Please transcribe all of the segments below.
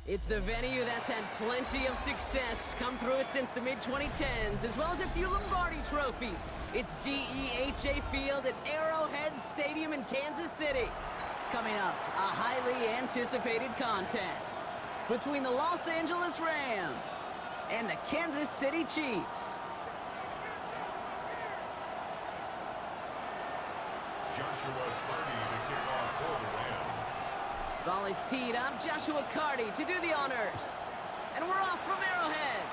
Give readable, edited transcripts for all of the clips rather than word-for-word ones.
It's the venue that's had plenty of success, come through it since the mid-2010s, as well as a few Lombardi trophies. It's GEHA Field at Arrowhead Stadium in Kansas City. Coming up, a highly anticipated contest between the Los Angeles Rams and the Kansas City Chiefs. Joshua Carty to kick off for the Rams. Ball is teed up. Joshua Carty to do the honors. And we're off from Arrowhead.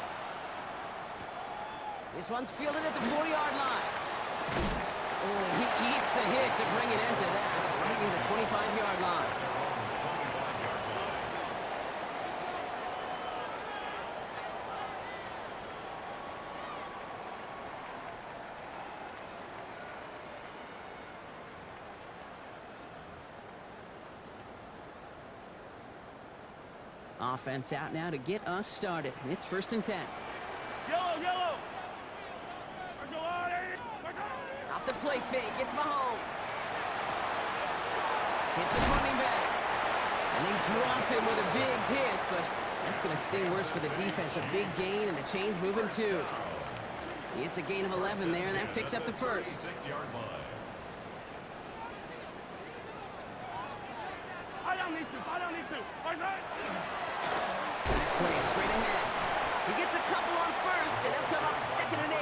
This one's fielded at the 40-yard line. Oh, he eats a hit to bring it into that. Right near the 25-yard line. Offense out now to get us started. It's 1st and 10. Yellow! Off the play fake, it's Mahomes. Hits his running back. And they drop him with a big hit, but that's going to sting worse for the defense. A big gain, and the chain's moving too. It's a gain of 11 there, and that picks up the first. 6-yard line. Eye down these two. Play straight ahead. He gets a couple on first, and they'll come up 2nd and 8.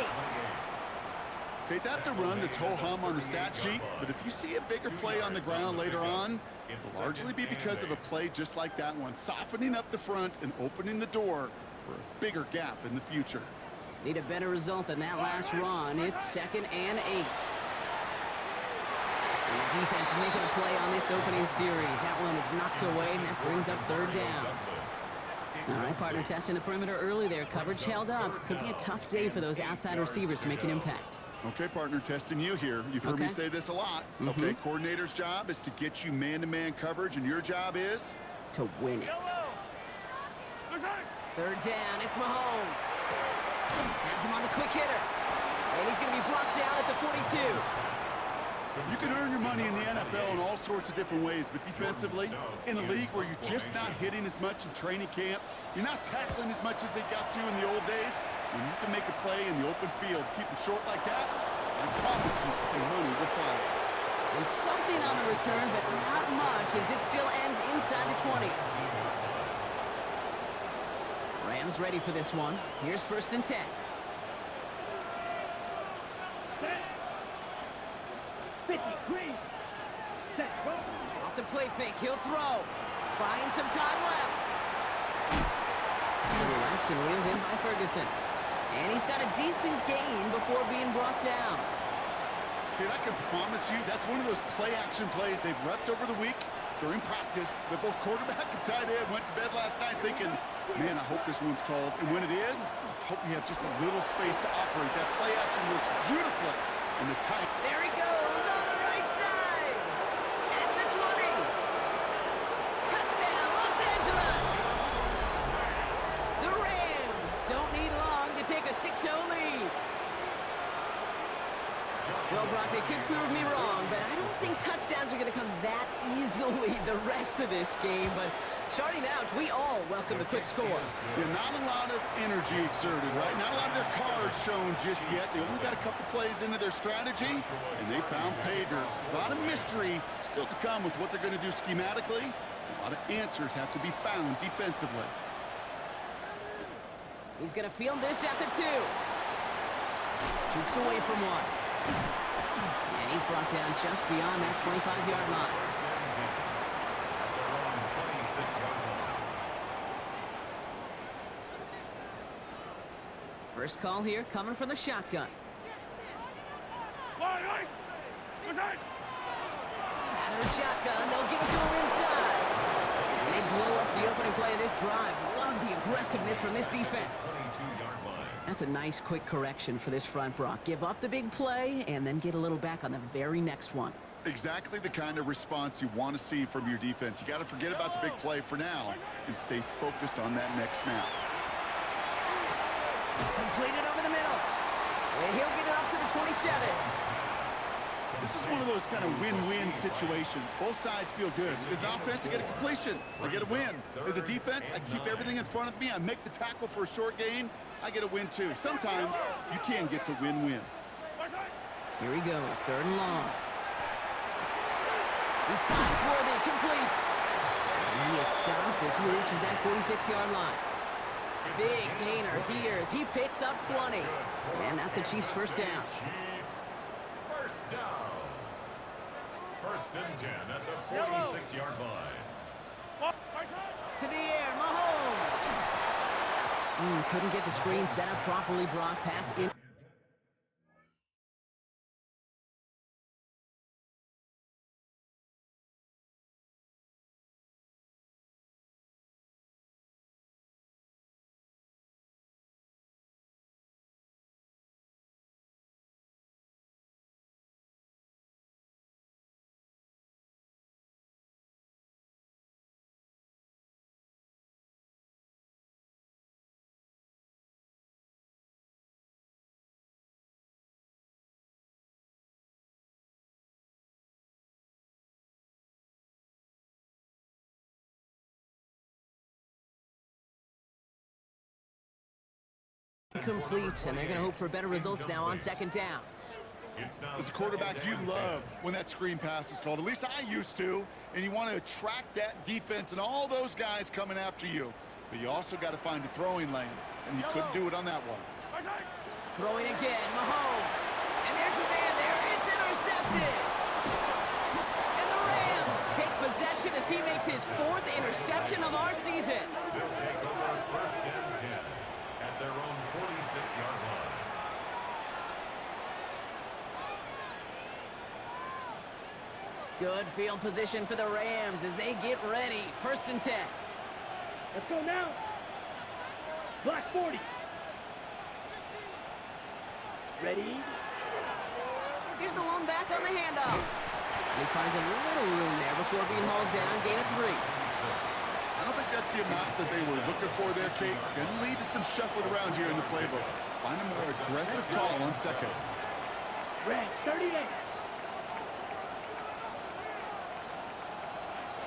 Okay, that's a run that's ho-hum on the stat sheet, but if you see a bigger play on the ground later on, it'll largely be because of a play just like that one, softening up the front and opening the door for a bigger gap in the future. Need a better result than that last run. It's 2nd and 8. And the defense making a play on this opening series. That one is knocked away, and that brings up 3rd down. All right, partner, testing the perimeter early there. Coverage held up. Could be a tough day for those outside receivers to make an impact. Okay, partner, testing you here. You've heard me say this a lot. Okay, coordinator's job is to get you man-to-man coverage, and your job is? To win it. 3rd down, it's Mahomes. Has him on the quick hitter. And he's going to be blocked down at the 42. You can earn your money in the NFL in all sorts of different ways, but defensively, in a league where you're just not hitting as much in training camp, you're not tackling as much as they got to in the old days, when you can make a play in the open field, keep them short like that, I promise you, some money will follow. And something on the return, but not much, as it still ends inside the 20. Rams ready for this one. Here's 1st and 10. Off the play fake, he'll throw. Buying some time left. To the left and wheeled in by Ferguson. And he's got a decent gain before being brought down. Kid, I can promise you that's one of those play-action plays they've repped over the week during practice. That both quarterback and tight end went to bed last night thinking, man, I hope this one's called. And when it is, I hope we have just a little space to operate. That play-action works beautifully in the tight. There he goes on the right side. At the 20. Touchdown, Los Angeles. The Rams don't need long to take a 6-0 lead. Well, Brock, they could prove me wrong, but I don't think touchdowns are going to come that easily the rest of this game. But starting out, we all welcome the quick score. Yeah, not a lot of energy exerted, right? Not a lot of their cards shown just yet. They only got a couple plays into their strategy, and they found pay dirt. A lot of mystery still to come with what they're going to do schematically. A lot of answers have to be found defensively. He's going to field this at the 2. Jukes away from one. And he's brought down just beyond that 25-yard line. First call here coming from the shotgun. Out of the shotgun, they'll give it to him inside. And they blow up the opening play of this drive. Love the aggressiveness from this defense. That's a nice quick correction for this front, Brock. Give up the big play and then get a little back on the very next one. Exactly the kind of response you want to see from your defense. You got to forget about the big play for now and stay focused on that next snap. Completed over the middle. And he'll get it up to the 27. This is one of those kind of win-win situations. Both sides feel good. As an offense, I get a completion. I get a win. As a defense, I keep everything in front of me. I make the tackle for a short gain. I get a win, too. Sometimes you can get to win-win. Here he goes, 3rd and long. He finds Worthy, complete. And he is stopped as he reaches that 46-yard line. Big gainer here as he picks up 20. And that's a Chiefs first down. Chiefs first down. 1st and 10 at the 46-yard line. To the air, Mahomes. Couldn't get the screen set up properly, Brock. Pass in. Complete, and they're going to hope for better results now on 2nd down. As a quarterback, you love when that screen pass is called. At least I used to. And you want to attract that defense and all those guys coming after you. But you also got to find a throwing lane. And he couldn't do it on that one. Throwing again, Mahomes. And there's a man there. It's intercepted. And the Rams take possession as he makes his 4th interception of our season. They'll take over 1st and 10 at their own 46-yard line. Good field position for the Rams as they get ready. 1st and 10. Let's go now. Black 40. Ready? Here's the one back on the handoff. He finds a little room there before being hauled down. Gain of 3. I don't think that's the amount that they were looking for there, Kate. Going to lead to some shuffling around here in the playbook. Find a more aggressive call on 2nd. Red, 38.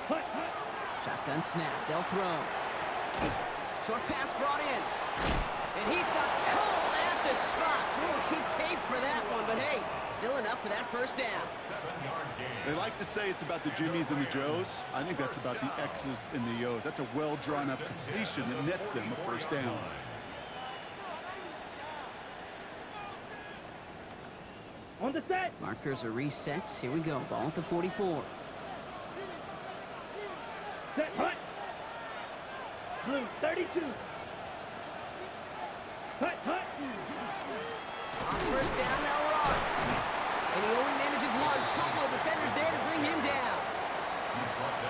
Hut, hut. Shotgun snap. They'll throw. Short pass brought in. And he stopped cold at the spot. He paid for that one, but hey, still enough for that 1st down. 7-yard gain. They like to say it's about the Jimmies and the Joes. I think that's about the X's and the O's. That's a well-drawn-up completion that nets them a 1st down. On the set. Markers are reset. Here we go. Ball at the 44. Set, hut. Blue, 32. Hut, hut. On 1st down, they'll run. And he only manages one. Couple of defenders there to bring him down.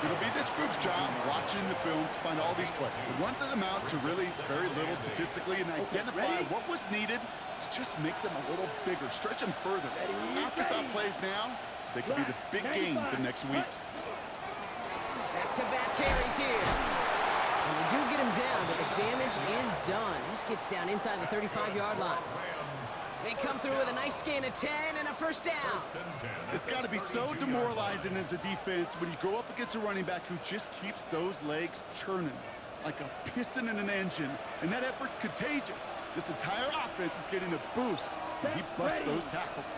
It'll be this group's job watching the film to find all these plays. The ones that amount to really very little statistically and identify what was needed to just make them a little bigger, stretch them further. Afterthought plays now, they could be the big gains in next week. Back-to-back carries here. And they do get him down, but the damage is done. This gets down inside the 35-yard line. They come through with a nice gain of 10 and a 1st down. It's got to be so demoralizing as a defense when you go up against a running back who just keeps those legs churning like a piston in an engine, and that effort's contagious. This entire offense is getting a boost when he busts those tackles.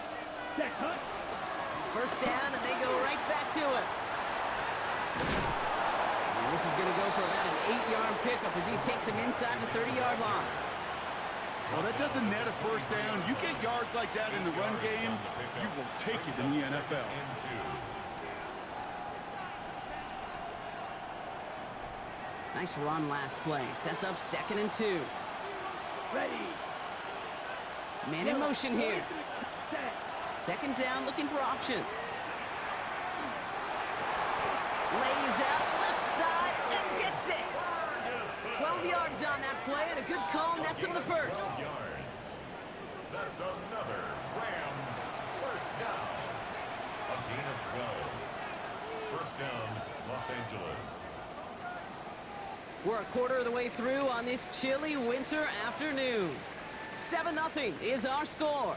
1st down, and they go right back to it. And this is going to go for about an 8-yard pickup as he takes him inside the 30-yard line. Well, that doesn't net a 1st down. You get yards like that in the run game, you will take it in the NFL. Nice run last play. Sets up 2nd and 2. Ready. Man in motion here. 2nd down, looking for options. Lays out left side and gets it. 12 yards on that play, and a good call nets him the 1st. That's another Rams 1st down. A gain of 12. 1st down, Los Angeles. We're a quarter of the way through on this chilly winter afternoon. 7-0 is our score.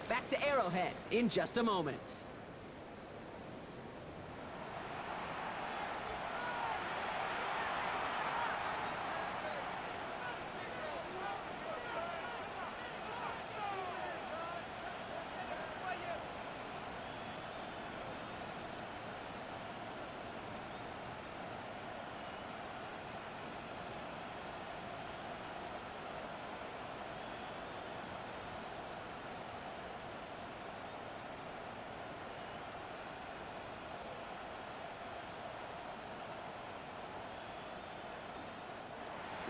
Back to Arrowhead in just a moment.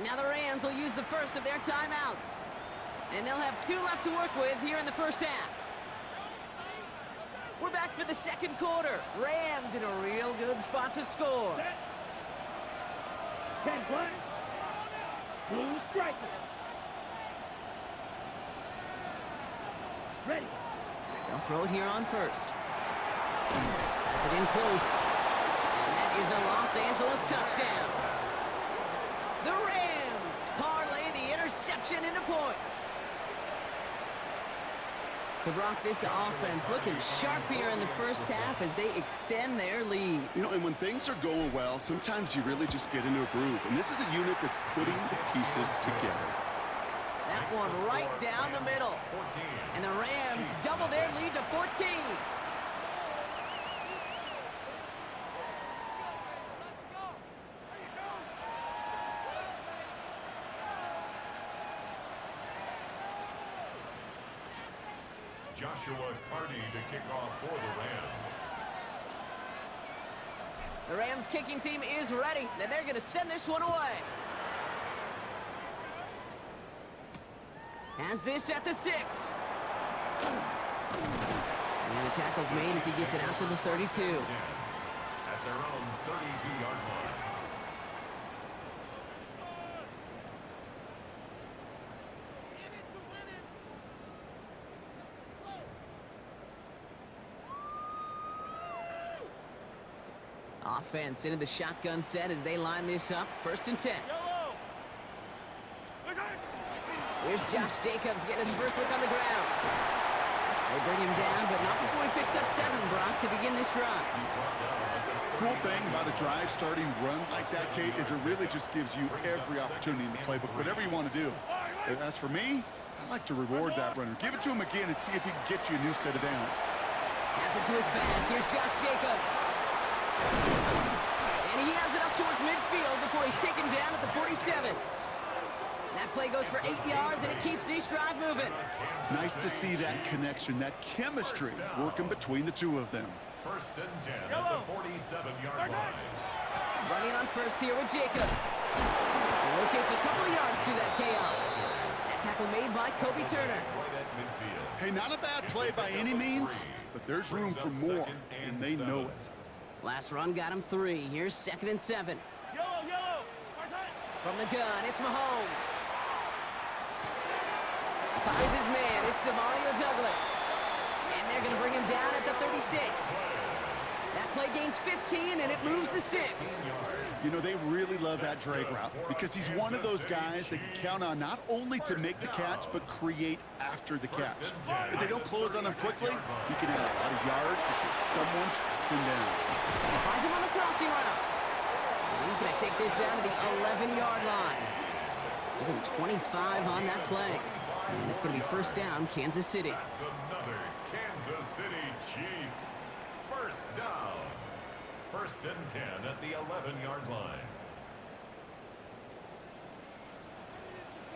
Now the Rams will use the first of their timeouts. And they'll have 2 left to work with here in the first half. We're back for the second quarter. Rams in a real good spot to score. Set. 10 black. Blue striker. Ready. They'll throw it here on first. Pass it in close. And that is a Los Angeles touchdown. The Rams parlay the interception into points. So, Brock, this offense looking sharp here in the first half as they extend their lead. You know, and when things are going well, sometimes you really just get into a groove. And this is a unit that's putting the pieces together. That one right down the middle. And the Rams double their lead to 14. Joshua Carty to kick off for the Rams. The Rams kicking team is ready, and they're going to send this one away. Has this at the 6. And the tackle's made as he gets it out to the 32. At their own 32-yard line. Offense into the shotgun set as they line this up. 1st and 10. Here's Josh Jacobs getting his first look on the ground. They bring him down, but not before he picks up 7, Brock, to begin this drive. Cool thing about a drive starting run like that, Kate, is it really just gives you every opportunity in the playbook, whatever you want to do. As for me, I like to reward that runner. Give it to him again and see if he can get you a new set of downs. Has it to his back. Here's Josh Jacobs. And he has it up towards midfield before he's taken down at the 47. That play goes for 8 yards, and it keeps this drive moving. Nice to see that connection, that chemistry working between the two of them. 1st and 10 at the 47-yard line. Running on first here with Jacobs. Locates a couple of yards through that chaos. That tackle made by Kobe Turner. Right at midfield. Hey, not a bad play by any means, but there's room for more, and they know it. Last run got him 3. Here's 2nd and 7. Yellow. From the gun, it's Mahomes. Finds his man. It's DeMario Douglas. And they're going to bring him down at the 36. That play gains 15, and it moves the sticks. You know, they really love that drag route because he's one of those guys they can count on not only to make the catch, but create after the catch. If they don't close on him quickly, he can add a lot of yards before someone tracks him down. Finds him on the crossing route. And he's going to take this down to the 11-yard line. Give him 25 on that play. And it's going to be 1st down, Kansas City. That's another Kansas City Chiefs. 1st down. 1st and 10 at the 11-yard line.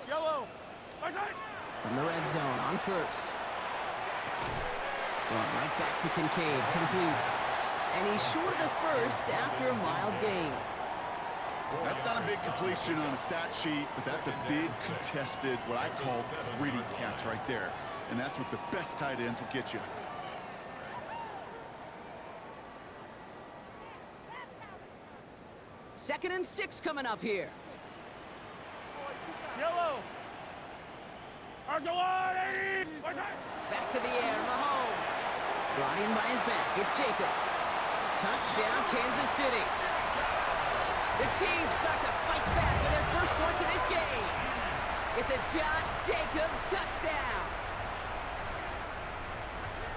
Yellow. From the red zone on first. Going right back to Kincaid, complete. And he's short of the first after a mild gain. That's not a big completion on a stat sheet, but that's a big contested, what I call gritty catch right there. And that's what the best tight ends will get you. Second and 6 coming up here. Yellow. Back to the air, Mahomes. Brought in by his back, it's Jacobs. Touchdown, Kansas City. The Chiefs start to fight back with their first points of this game. It's a Josh Jacobs touchdown.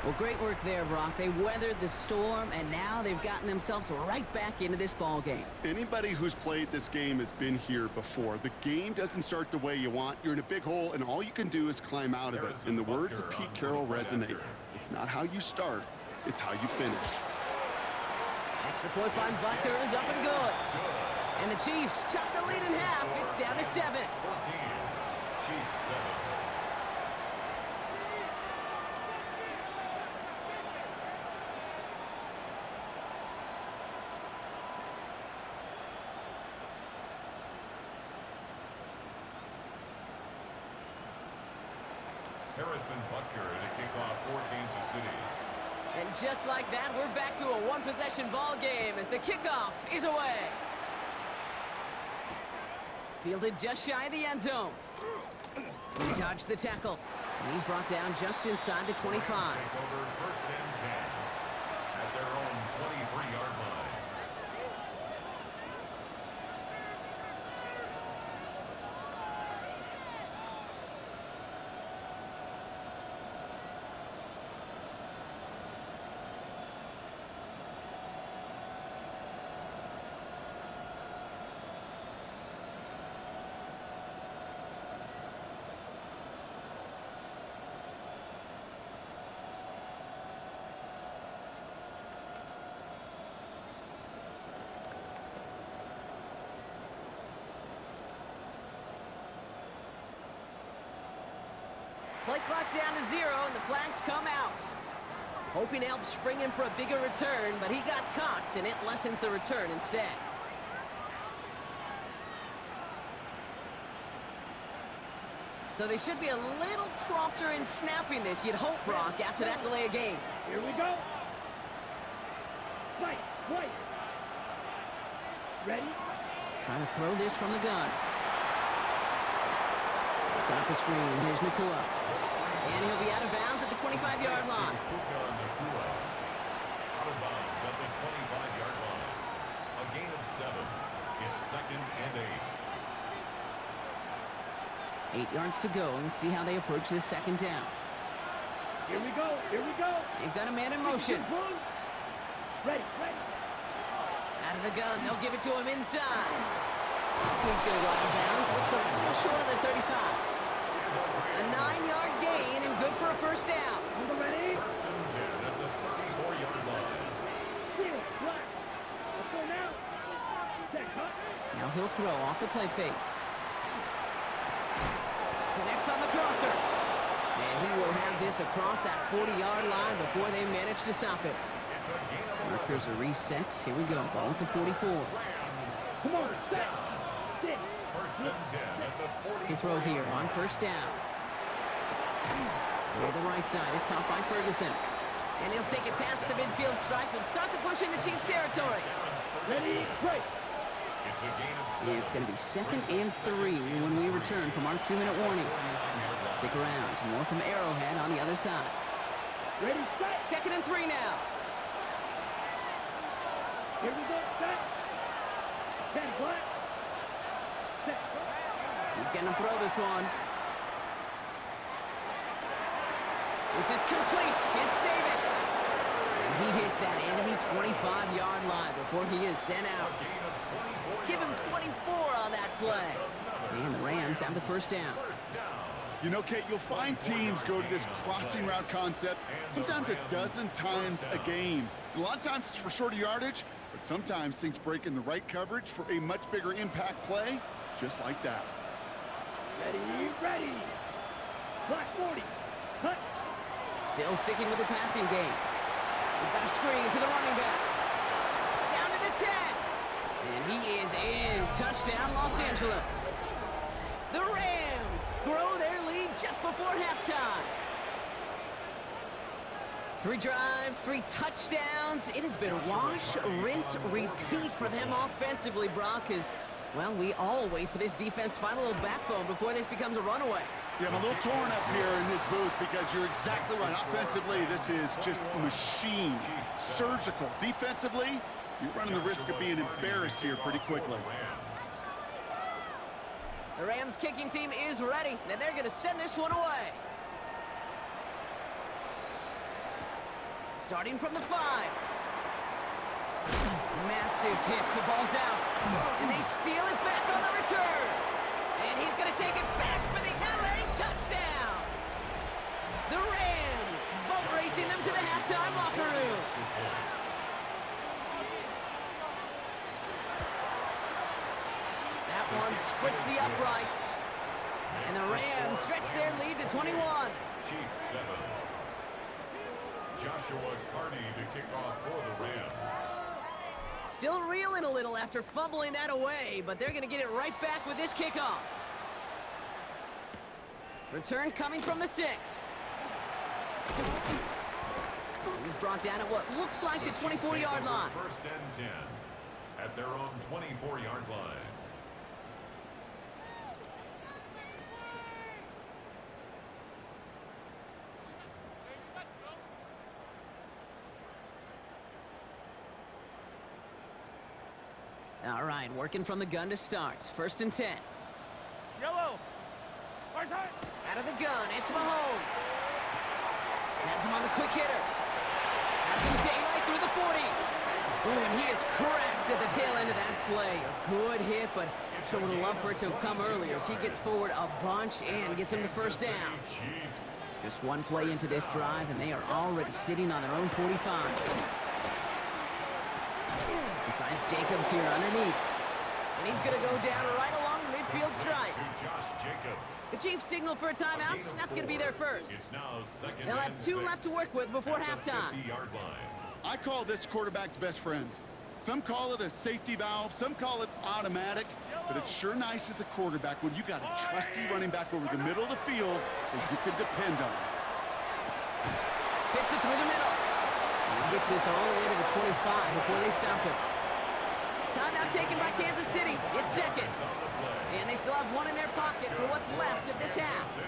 Well, great work there, Brock. They weathered the storm, and now they've gotten themselves right back into this ball game. Anybody who's played this game has been here before. The game doesn't start the way you want. You're in a big hole, and all you can do is climb out of it. And the words of Pete Carroll resonate. It's not how you start, it's how you finish. Extra point by Butker is up and good. And the Chiefs chop the lead in half. It's down to 7. 14. Chiefs 7. Harrison Butker to kick off for Kansas City. And just like that, we're back to a one-possession ball game as the kickoff is away. Fielded just shy of the end zone. He dodged the tackle, and he's brought down just inside the 25. Take over first and 10 at their own 23-yard line. Play clock down to 0, and the flags come out. Hoping to help spring him for a bigger return, but he got caught, and it lessens the return instead. So they should be a little prompter in snapping this, you'd hope, Brock, after that delay of game. Here we go. Right. Ready? Trying to throw this from the gun. Set up the screen. Here's Nakua. And he'll be out of bounds at the 25-yard line. Out of bounds at the 25-yard line. A gain of 7. It's second and 8. 8 yards to go. Let's see how they approach this second down. Here we go. They've got a man in motion. Ready. Out of the gun. They'll give it to him inside. He's going to go out of bounds. Looks a little short of the 35. A 9-yard gain and good for a first down. Ready? First and 10 at the 34-yard line. Clear. Black. Let's go now. Check, huh? Now he'll throw off the play fake. Connects on the crosser. And he will have this across that 40-yard line before they manage to stop it. It's a gain of 11. Markers are reset. Here we go. Ball at the 44. Come on, step. Sit. First and 10 at the 40. To throw here on first down. Over the right side is caught by Ferguson. And he'll take it past the midfield stripe and start the push into Chiefs territory. Ready, break. It's a gain of 7. It's going to be second and 3 when we return from our 2-minute warning. Stick around. More from Arrowhead on the other side. Ready, set. Second and 3 now. Here we go, set. 10, black. Set. He's going to throw this one. This is complete. It's Davis. And he hits that enemy 25-yard line before he is sent out. Give him 24 on that play. And the Rams have the first down. You know, Kate, you'll find teams go to this crossing route concept sometimes a dozen times a game. And a lot of times it's for shorter yardage, but sometimes things break in the right coverage for a much bigger impact play, just like that. Ready. Black 40. Cut. Still sticking with the passing game. We've got a screen to the running back. Down to the 10. And he is in. Touchdown, Los Angeles. The Rams grow their lead just before halftime. 3 drives, 3 touchdowns. It has been wash, rinse, repeat for them offensively, Brock, as, well, we all wait for this defense to find a little backbone before this becomes a runaway. Yeah, I'm a little torn up here in this booth because you're exactly right. Offensively, this is just machine, surgical. Defensively, you're running the risk of being embarrassed here pretty quickly. The Rams kicking team is ready, and they're going to send this one away. Starting from the 5. Massive hit, the ball's out. And they steal it back on the return. And he's going to take it back for the LA touchdown. The Rams boat racing them to the halftime locker room. That one splits the uprights. And the Rams stretch their lead to 21. Chiefs 7. Joshua Carney to kick off for the Rams. Still reeling a little after fumbling that away, but they're going to get it right back with this kickoff. Return coming from the 6. He's brought down at what looks like the 24-yard line. First and 10 at their own 24-yard line. All right, working from the gun to start. First and 10. Yellow. Out of the gun, it's Mahomes. Has him on the quick hitter. Has some daylight through the 40. Ooh, and he is cracked at the tail end of that play. A good hit, but sure would have loved for it to have come earlier as he gets forward a bunch and gets him the first down. Just one play into this drive, and they are already sitting on their own 45. He finds Jacobs here underneath. And he's going to go down right along the midfield stripe. The Chiefs signal for a timeout. That's going to be their first. They'll have 2 left to work with before halftime. I call this quarterback's best friend. Some call it a safety valve, some call it automatic, but it's sure nice as a quarterback when you got a trusty running back over the middle of the field that you can depend on. Fits it through the middle. And he gets this all the way to the 25 before they stop him. Timeout taken by Kansas City. It's second. And they still have 1 in their pocket for what's left of this half.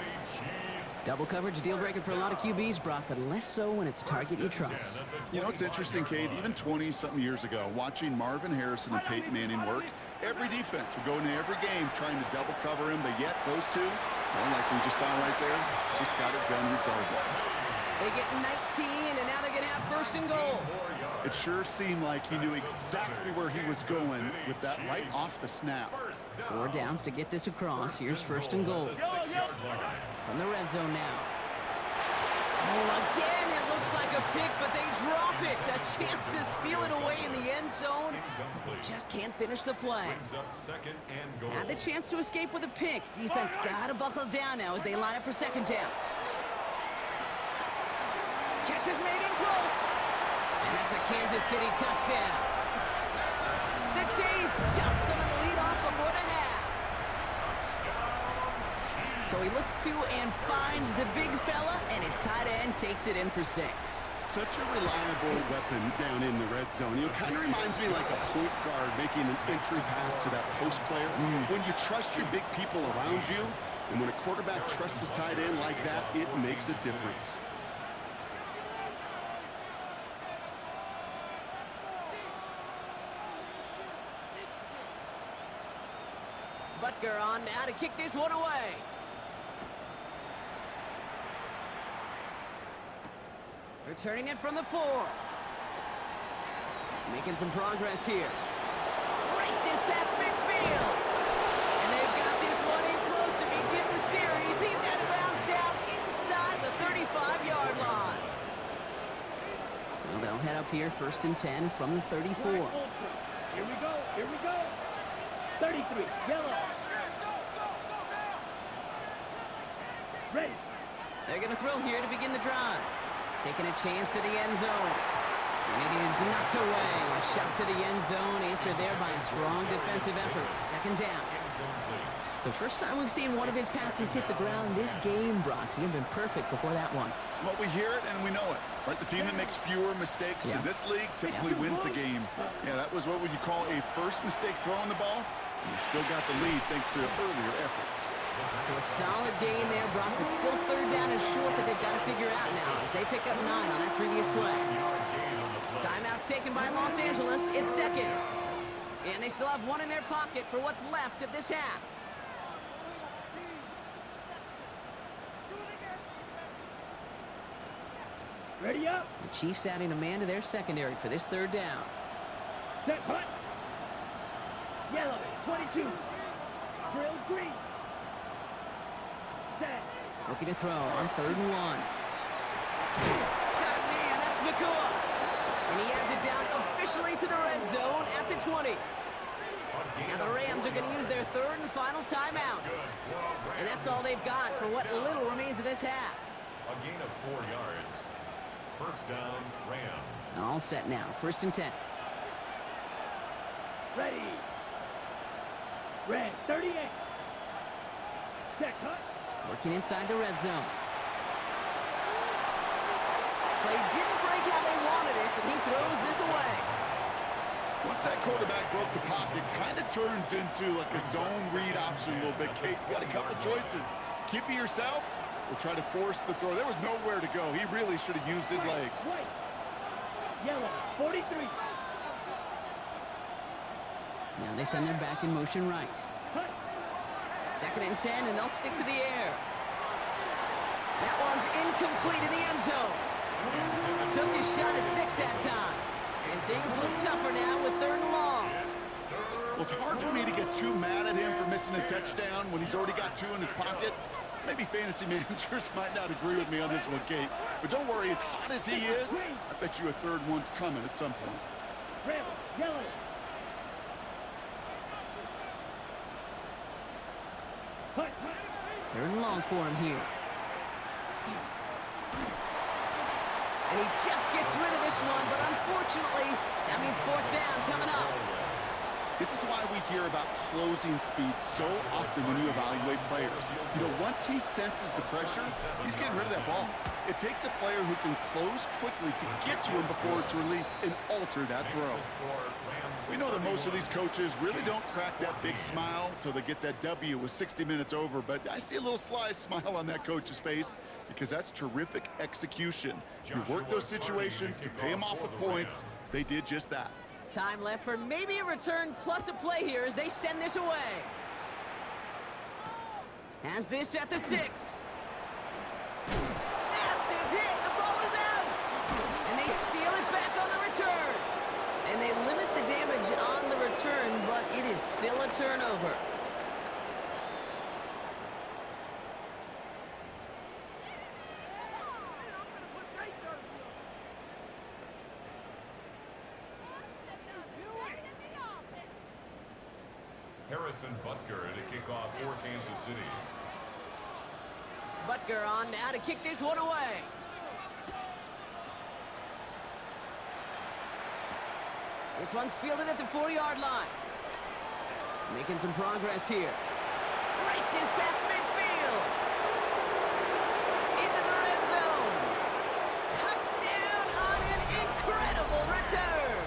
Double coverage, deal breaker for a lot of QBs, Brock, but less so when it's a target you trust. You know, it's interesting, Cade, even 20-something years ago, watching Marvin Harrison and Peyton Manning work, every defense would go into every game trying to double cover him, but yet those two, well, like we just saw right there, just got it done regardless. They get 19, and now they're going to have first and goal. It sure seemed like he knew exactly where he was going with that right off the snap. 4 downs to get this across. Here's first and goal. From the red zone now. Oh, again, it looks like a pick, but they drop it. A chance to steal it away in the end zone, but they just can't finish the play. Had the chance to escape with a pick. Defense got to buckle down now as they line up for second down. Catch is made in close. And that's a Kansas City touchdown. The Chiefs jump some of the lead off before the half. So he looks to and finds the big fella, and his tight end takes it in for 6. Such a reliable weapon down in the red zone. You know, kind of reminds me like a point guard making an entry pass to that post player. When you trust your big people around you, and when a quarterback trusts his tight end like that, it makes a difference. Butker on now to kick this one away. Returning it from the 4. Making some progress here. Races past midfield. And they've got this one in close to begin the series. He's out of bounds down inside the 35-yard line. So they'll head up here first and 10 from the 34. Here we go. Here we go. 33. Yellow. Ready. They're going to throw here to begin the drive. Taking a chance to the end zone. And it is knocked away. A shot to the end zone, answered there by a strong defensive effort. Second down. So first time we've seen one of his passes hit the ground this game, Brock. He had been perfect before that one. Well, we hear it and we know it. Right? The team that makes fewer mistakes in this league typically wins a game. Yeah, that was what would you call a first mistake throwing the ball. And they still got the lead thanks to earlier efforts. So a solid gain there, Brock, but still third down is short that they've got to figure out now as they pick up 9 on that previous play. Timeout taken by Los Angeles. It's second. And they still have 1 in their pocket for what's left of this half. Ready up. The Chiefs adding a man to their secondary for this third down. Set punt. Yellow. 22. Drill green. Set. Looking to throw on 3rd and 1. Got it, man. That's Nakua. And he has it down officially to the red zone at the 20. Now the Rams are going to use their 3rd and final timeout. And that's all they've got for what little remains of this half. A gain of 4 yards. First down, Rams. All set now. 1st and 10. Ready. Red. 38. Set cut. Working inside the red zone. play didn't break how they wanted it, and he throws this away. Once that quarterback broke the pocket, kind of turns into like a zone read option a little bit. Kate, you got a couple choices. Keep it yourself or try to force the throw. There was nowhere to go. He really should have used his legs. White. Yellow, 43. Now they send their back in motion right. Cut. 2nd and 10, and they'll stick to the air. That one's incomplete in the end zone. Took his shot at 6 that time. And things look tougher now with 3rd and long. Well, it's hard for me to get too mad at him for missing a touchdown when he's already got 2 in his pocket. Maybe fantasy managers might not agree with me on this one, Kate. But don't worry, as hot as he is, I bet you a 3rd one's coming at some point. Red, yellow. Cut. 3rd and long for him here. And he just gets rid of this one, but unfortunately, that means 4th down coming up. This is why we hear about closing speed so often when you evaluate players. You know, once he senses the pressure, he's getting rid of that ball. It takes a player who can close quickly to get to him before it's released and alter that throw. We know that most of these coaches really don't crack that big smile till they get that W with 60 minutes over, but I see a little sly smile on that coach's face because that's terrific execution. You work those situations to pay them off with points. They did just that. Time left for maybe a return plus a play here as they send this away. Has this at the 6. Massive hit, the ball is out! And they steal it back on the return. And they limit the damage on the return, but it is still a turnover. Harrison Butker to kick off for Kansas City. Butker on now to kick this one away. This one's fielded at the 4-yard line. Making some progress here. Races past midfield. Into the red zone. Touchdown on an incredible return.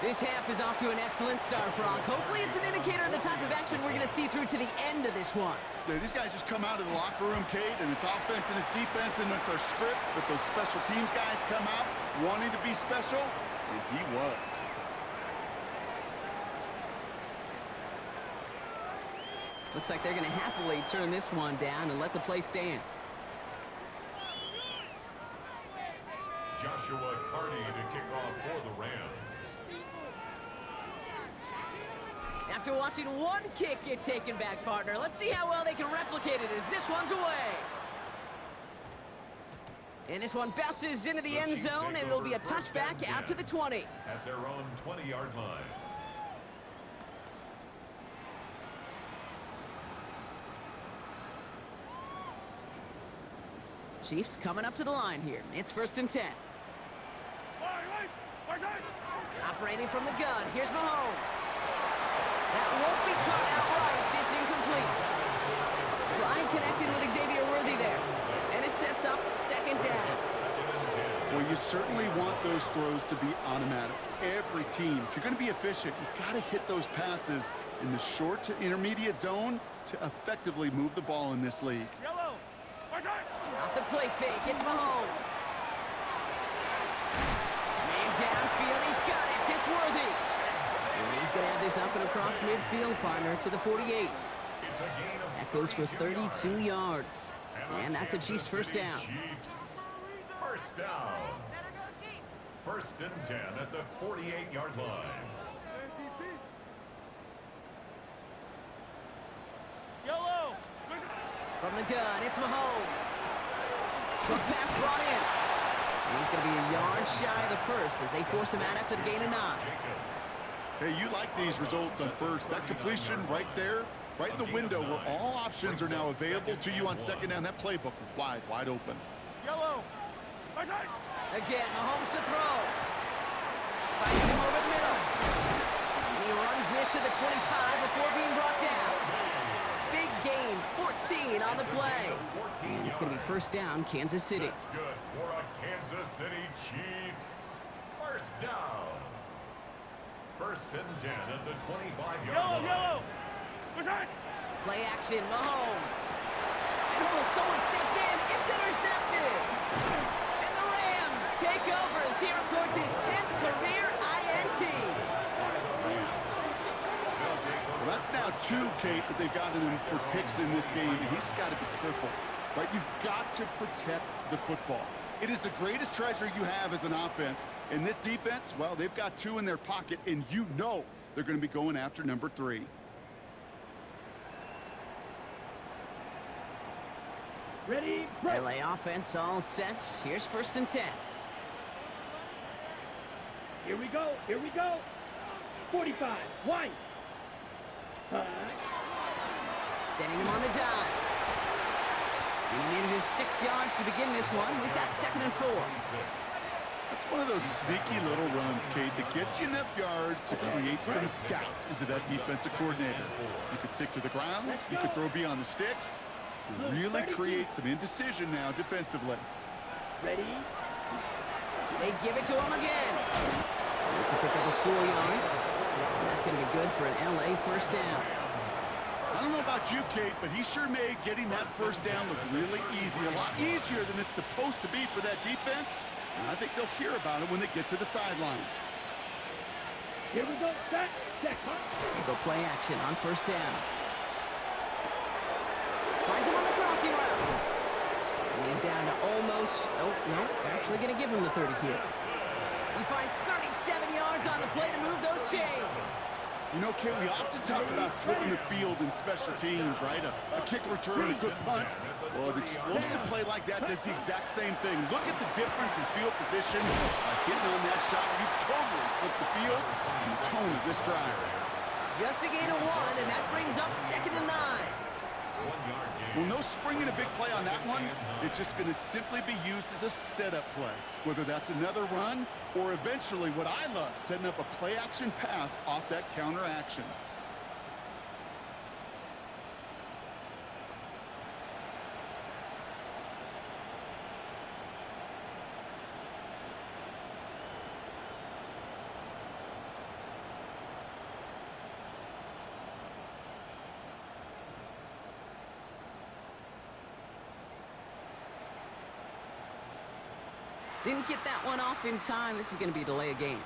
This half is off to an excellent start, Brock. Hopefully it's an indicator of the type of action we're going to see through to the end of this one. Dude, these guys just come out of the locker room, Kate, and it's offense and it's defense and it's our scripts, but those special teams guys come out wanting to be special, and he was. Looks like they're going to happily turn this one down and let the play stand. Joshua Carty to kick off for the Rams. After watching one kick get taken back, partner, let's see how well they can replicate it as this one's away. And this one bounces into the end zone, and it'll be a touchback out to the 20. At their own 20-yard line. Chiefs coming up to the line here. It's 1st and 10. Operating from the gun, here's Mahomes. That won't be caught outright. It's incomplete. Ryan connected with Xavier Worthy there. And it sets up 2nd down. Well, you certainly want those throws to be automatic. Every team, if you're going to be efficient, you've got to hit those passes in the short to intermediate zone to effectively move the ball in this league. Yellow. Off the play fake, it's Mahomes. Man downfield, he's got it. It's Worthy. And he's going to have this up and across midfield, partner, to the 48. That goes for 32 yards. And that's a Chiefs first down. First down. 1st and 10 at the 48-yard line. Yellow. From the gun, it's Mahomes. Short pass brought in. And he's going to be a yard shy of the first as they force him out after the gain of 9. Hey, you like these results on first. That completion right there, right in the window where all options are now available to you on 2nd down. That playbook wide open. Yellow. Again, Mahomes to throw. Fights him over the middle. And he runs this to the 25 before being brought down. Big gain, 14 14 on the play. And it's going to be first down, Kansas City. That's good for a Kansas City Chiefs. First down. First and 10 at the 25-yard line. Yellow. What's that? Play action, Mahomes. And someone stepped in. It's intercepted. And the Rams take over as he records his 10th career INT. Well, that's now 2, Kate, that they've gotten him for picks in this game, and he's got to be careful. Right? You've got to protect the football. It is the greatest treasure you have as an offense. And this defense, well, they've got 2 in their pocket, and you know they're going to be going after number 3. Ready, break. LA offense all set. Here's first and 10. Here we go. 45. Wide. Setting him on the dive. And he manages 6 yards to begin this one. We've got second and 4. That's one of those sneaky little runs, Kate, that gets you enough yards to create some doubt into that defensive coordinator. You could stick to the ground. You could throw beyond the sticks. You really create some indecision now defensively. Ready. They give it to him again. It's a pickup of 4 yards. And that's going to be good for an LA first down. I don't know about you, Kate, but he sure made getting that first down look really easy. A lot easier than it's supposed to be for that defense. And I think they'll hear about it when they get to the sidelines. Here we go. Set. They go play action on first down. Finds him on the crossing route. And he's down to almost... Oh, no. They're actually going to give him the 30 here. He finds 37 yards on the play to move those chains. You know, Kate, we often talk about flipping the field in special teams, right? A kick return, a good punt. Well, an explosive play like that does the exact same thing. Look at the difference in field position. By hitting on that shot, you've totally flipped the field and the tone of this drive. Just a gain of 1, and that brings up second and 9. Well, no springing a big play on that one. It's just going to simply be used as a setup play, whether that's another run or eventually what I love, setting up a play-action pass off that counter action. Didn't get that one off in time. This is going to be a delay of game.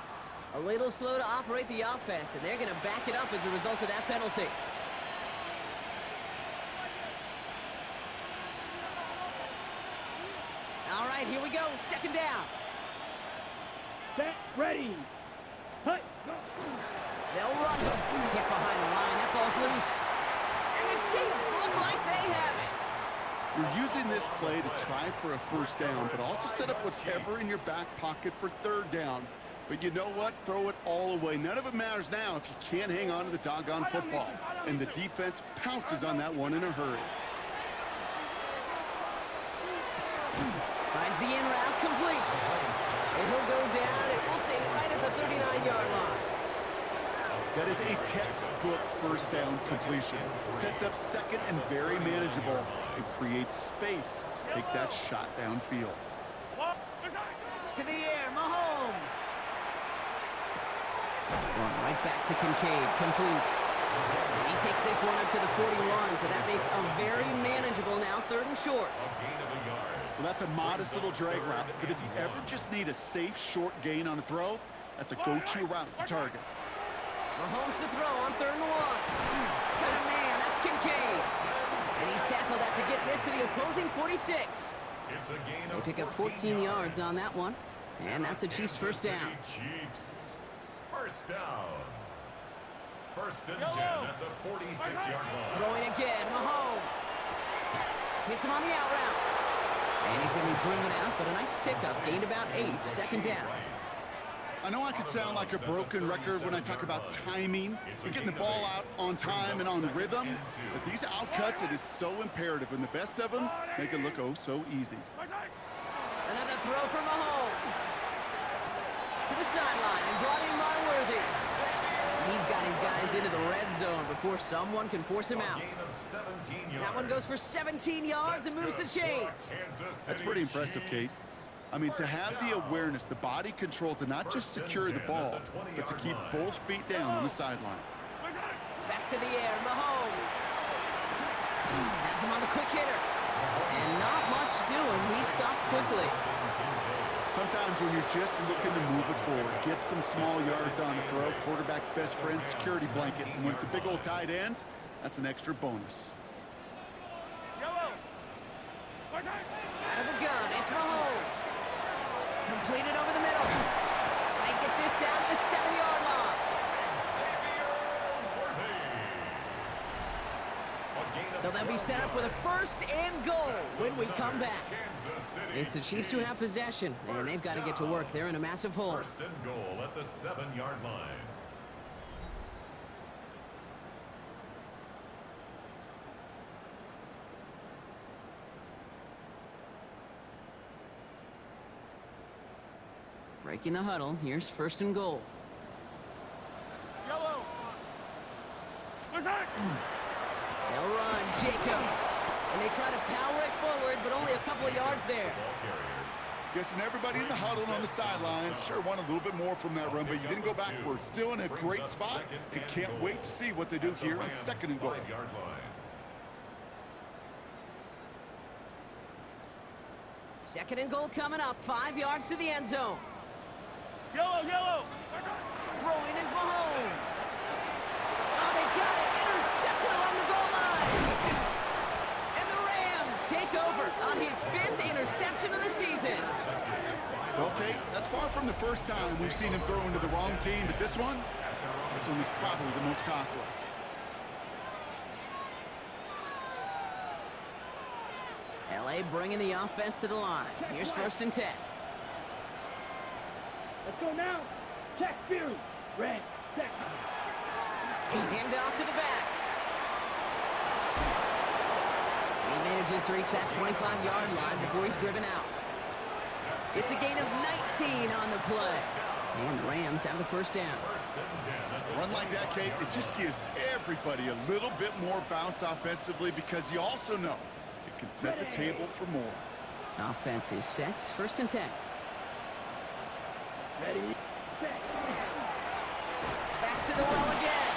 A little slow to operate the offense, and they're going to back it up as a result of that penalty. All right, here we go. Second down. Set. Ready. Hut. They'll run. Hit behind the line. That ball's loose. And the Chiefs look like they have it. You're using this play to try for a first down, but also set up whatever in your back pocket for third down. But you know what? Throw it all away. None of it matters now if you can't hang on to the doggone football. And the defense pounces on that one in a hurry. Finds the in route complete. And he'll go down, and we'll say right at the 39-yard line. That is a textbook first down completion. Sets up second and very manageable and creates space to take that shot downfield. To the air, Mahomes. Going right back to Kincaid, complete. And he takes this one up to the 41, so that makes a very manageable now third and short. Well, that's a modest little drag route, but if you ever just need a safe short gain on a throw, that's a go-to route to target. Mahomes to throw on third and 1. Got a man, that's Kincaid. And he's tackled after getting this to the opposing 46. They pick up 14 yards on that one. And that's a Chiefs first down. Chiefs first down. First and 10 at the 46-yard line. Throwing again, Mahomes. Hits him on the out route. And he's going to be driven out, but a nice pickup. Gained about 8, second down. I know I could sound like a broken record when I talk about timing and getting the ball out on time and on rhythm, but these outcuts, it is so imperative, and the best of them make it look oh so easy. Another throw for Mahomes. To the sideline and brought in by Worthy. He's got his guys into the red zone before someone can force him out. That one goes for 17 yards and moves the chains. That's pretty impressive, Kate. I mean, to have the awareness, the body control to not just secure the ball, but to keep both feet down on the sideline. Back to the air, Mahomes. Has him on the quick hitter. And not much doing. He stopped quickly. Sometimes when you're just looking to move it forward, get some small yards on the throw, quarterback's best friend, security blanket. And when it's a big old tight end, that's an extra bonus. Out of the gun, it's Mahomes. Completed over the middle. And they get this down to the 7-yard line. So they'll be set up with a 1st and goal when we come back. It's the Chiefs who have possession, and they've got to get to work. They're in a massive hole. 1st and goal at the 7-yard line. Breaking the huddle, here's 1st and goal. They'll run, Jacobs. And they try to power it forward, but only a couple of yards there. Guessing everybody in the huddle and on the sidelines sure want a little bit more from that run, but you didn't go backwards. Still in a great spot, and can't wait to see what they do here on 2nd and goal. 2nd and goal coming up, 5 yards to the end zone. Yellow! Throwing is Mahomes. Oh, they got it. Intercepted along the goal line. And the Rams take over on his 5th interception of the season. Okay, that's far from the first time we've seen him throw into the wrong team, but this one was probably the most costly. LA bringing the offense to the line. Here's 1st and 10. Let's go now. Check, Fury. Red, set. Hand off to the back. He manages to reach that 25-yard line before he's driven out. It's a gain of 19 on the play. And the Rams have the 1st down. A run like that, Kate, it just gives everybody a little bit more bounce offensively because you also know it can set the table for more. Offense is set. 1st and 10. Ready, set. Back to the well again.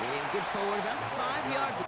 And good forward, about 5 yards.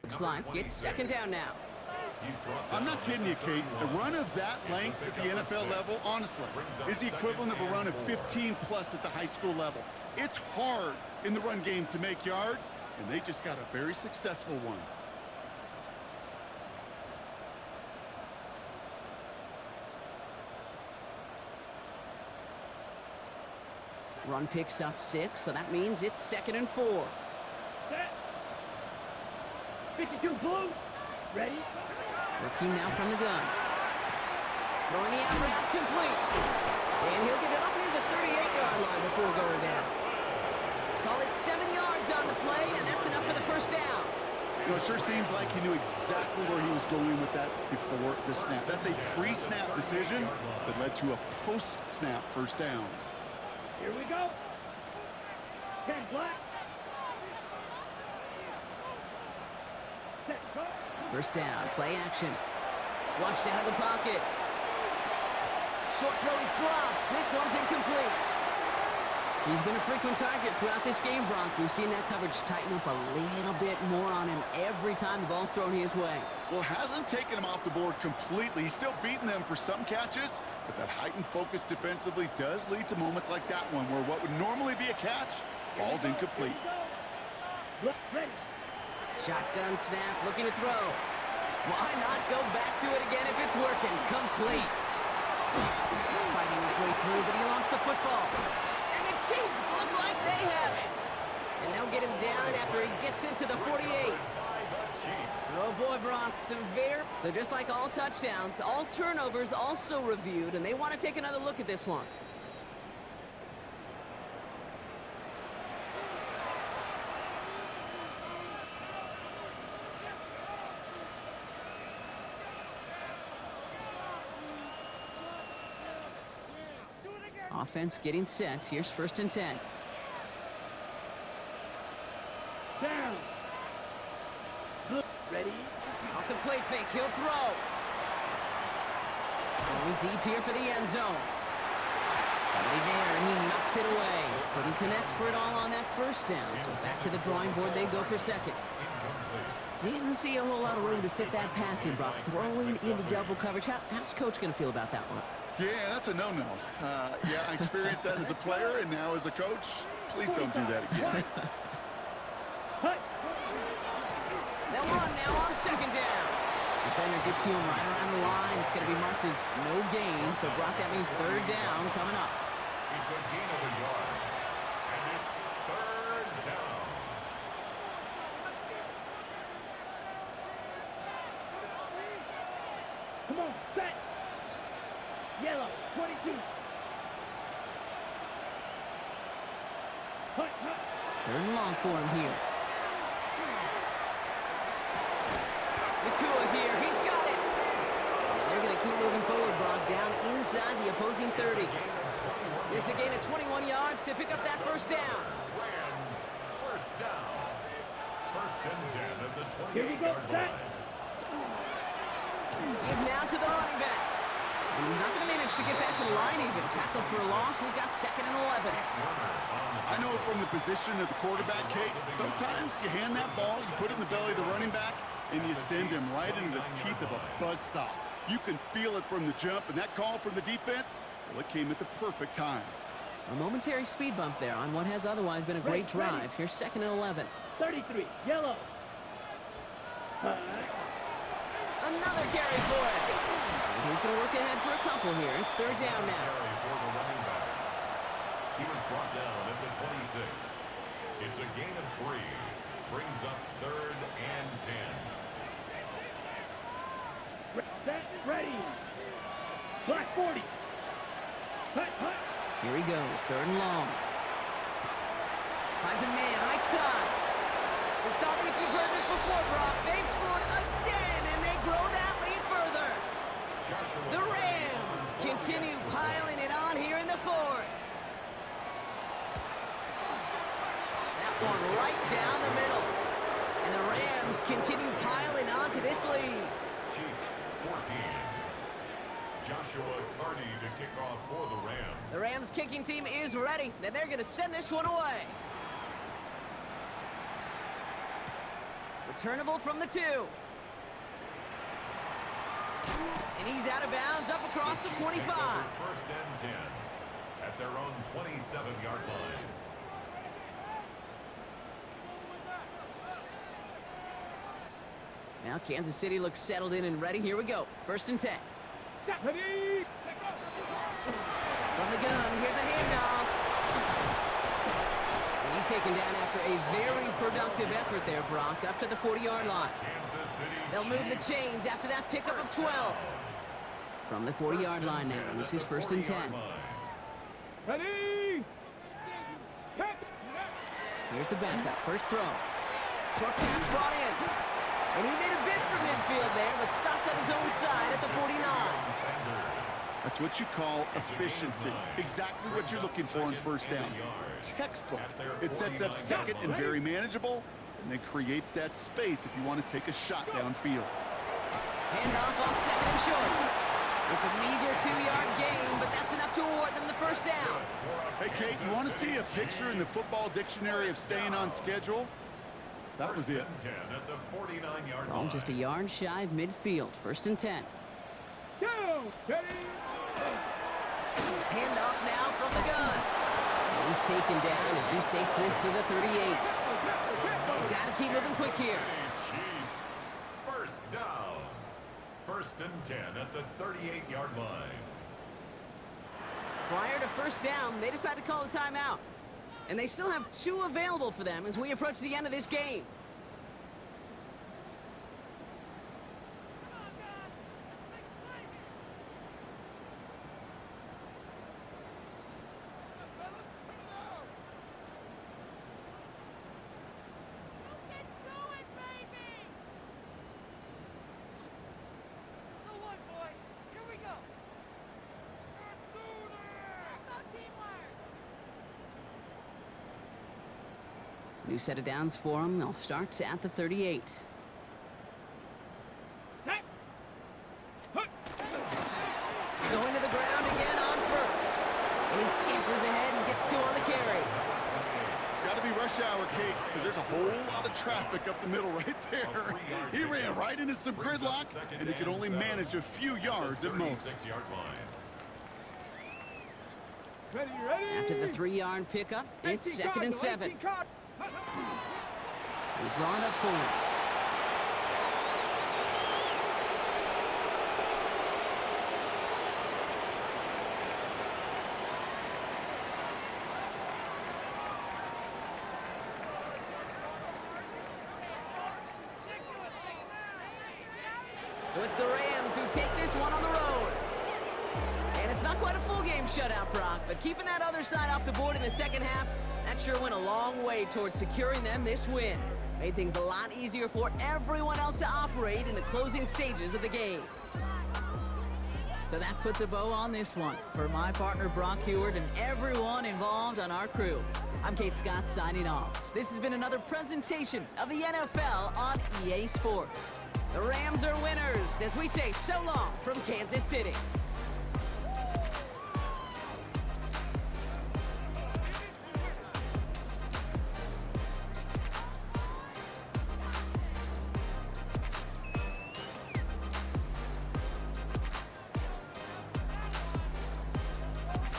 Looks like it's 2nd down now. I'm not kidding you, Kate. A run of that length at the NFL level, honestly, is the equivalent of a run of 15+ at the high school level. It's hard in the run game to make yards, and they just got a very successful one. Run picks up 6, so that means it's 2nd and 4. Set. 52 blue. Ready. Working now from the gun. Throwing the out route complete. And he'll get it up near the 38-yard line before going down. Call it 7 yards on the play, and that's enough for the first down. You know, it sure seems like he knew exactly where he was going with that before the snap. That's a pre-snap decision that led to a post-snap first down. Here we go. 10 black. Set, go. First down, play action. Flushed out of the pocket. Short throw is dropped. This one's incomplete. He's been a frequent target throughout this game, Bronk. We've seen that coverage tighten up a little bit more on him every time the ball's thrown his way. Well, hasn't taken him off the board completely. He's still beating them for some catches, but that heightened focus defensively does lead to moments like that one where what would normally be a catch falls incomplete. Ready. Shotgun snap, looking to throw. Why not go back to it again if it's working? Complete. Fighting his way through, but he lost the football. And the Chiefs look like they have it. And they'll get him down after he gets into the 48. Oh boy, Brock, severe. So just like all touchdowns, all turnovers also reviewed, and they want to take another look at this one. Offense getting set. Here's 1st and 10. Down. Ready. Off the plate fake, he'll throw. Going deep here for the end zone. Somebody there, and he knocks it away. Couldn't connect for it all on that first down, so back to the drawing board they go for 2nd. Didn't see a whole lot of room to fit that passing, Brock. Throwing into double coverage. How's Coach going to feel about that one? Yeah, that's a no-no. Yeah, I experienced that as a player, and now as a coach, please don't do that again. They'll run now on 2nd down. Defender gets to him right around the line. It's going to be marked as no gain, so Brock, that means 3rd down coming up. It's a gain of a yard, and it's 3rd down. Come on, set. Yellow, 22. Hut, hut. 3rd and long for him here. Nakua here, he's got it. And they're going to keep moving forward, Brock, down inside the opposing 30. It's a gain of 21 yards to pick up that first down. Rams, first down. 1st and 10 at the Here we go, 28-yard set. line. Give now to the running back. And he's not going to manage to get back to the line even. Tackle for a loss. We've got 2nd and 11. I know from the position of the quarterback, Kate, sometimes you hand that ball, you put it in the belly of the running back, and you send him right into the teeth of a buzzsaw. You can feel it from the jump, and that call from the defense, well, it came at the perfect time. A momentary speed bump there on what has otherwise been a great drive. Here's 2nd and 11. 33, yellow. Another carry for it. And he's going to work ahead for a couple here. It's 3rd down now. Carry for the running back. He was brought down at the 26. It's a gain of 3. Brings up 3rd and 10. Set, ready. Black 40. Hut, hut. Here he goes, 3rd and long. Finds a man, right side. And stop me if you've heard this before, Brock. They've scored again, and they grow that lead further. The Rams continue piling it on here in the 4th. That one right down the middle. And the Rams continue piling on to this lead. Chiefs 14. Joshua Carney to kick off for the Rams. The Rams kicking team is ready, and they're going to send this one away. Returnable from the 2. And he's out of bounds up across the 25. First and 10 at their own 27-yard line. Now Kansas City looks settled in and ready. Here we go. First and 10. Ready. From the gun, here's a handoff. And he's taken down after a very productive effort there, Brock, up to the 40-yard line. Kansas City They'll move the chains after that pickup of 12. From the 40-yard line now, and this is first and 10. Ready. Hit. Here's the backup, first throw. Short pass brought in. And he made a bid for midfield there, but stopped on his own side at the 49. That's what you call efficiency. Exactly what you're looking for on first down. Textbook. It sets up second and very manageable, and then creates that space if you want to take a shot downfield. Handoff on second and short. It's a meager 2-yard gain, but that's enough to award them the first down. Hey, Kate, you want to see a picture in the football dictionary of staying on schedule? That was it. All just a yard shy of midfield. First and 10. Go. Ready. Handoff now from the gun. And he's taken down as he takes this to the 38. Got to keep moving quick here. Chiefs. First down. First and 10 at the 38-yard line. Prior to first down, they decide to call a timeout. And they still have 2 available for them as we approach the end of this game. New set of downs for them. They'll start at the 38. Going to the ground again on first. And he scampers ahead and gets 2 on the carry. Got to be rush hour, Kate, because there's a whole lot of traffic up the middle right there. He ran right into some gridlock, and he could only manage a few yards at most. Ready. After the 3-yard pickup, it's second and 7. We've drawn up for him. So it's the Rams who take this one on the road. And it's not quite a full game shutout, Brock, but keeping that other side off the board in the second half, that sure went a long way towards securing them this win. Made things a lot easier for everyone else to operate in the closing stages of the game. So that puts a bow on this one. For my partner Brock Heward and everyone involved on our crew, I'm Kate Scott signing off. This has been another presentation of the NFL on EA Sports. The Rams are winners as we say so long from Kansas City.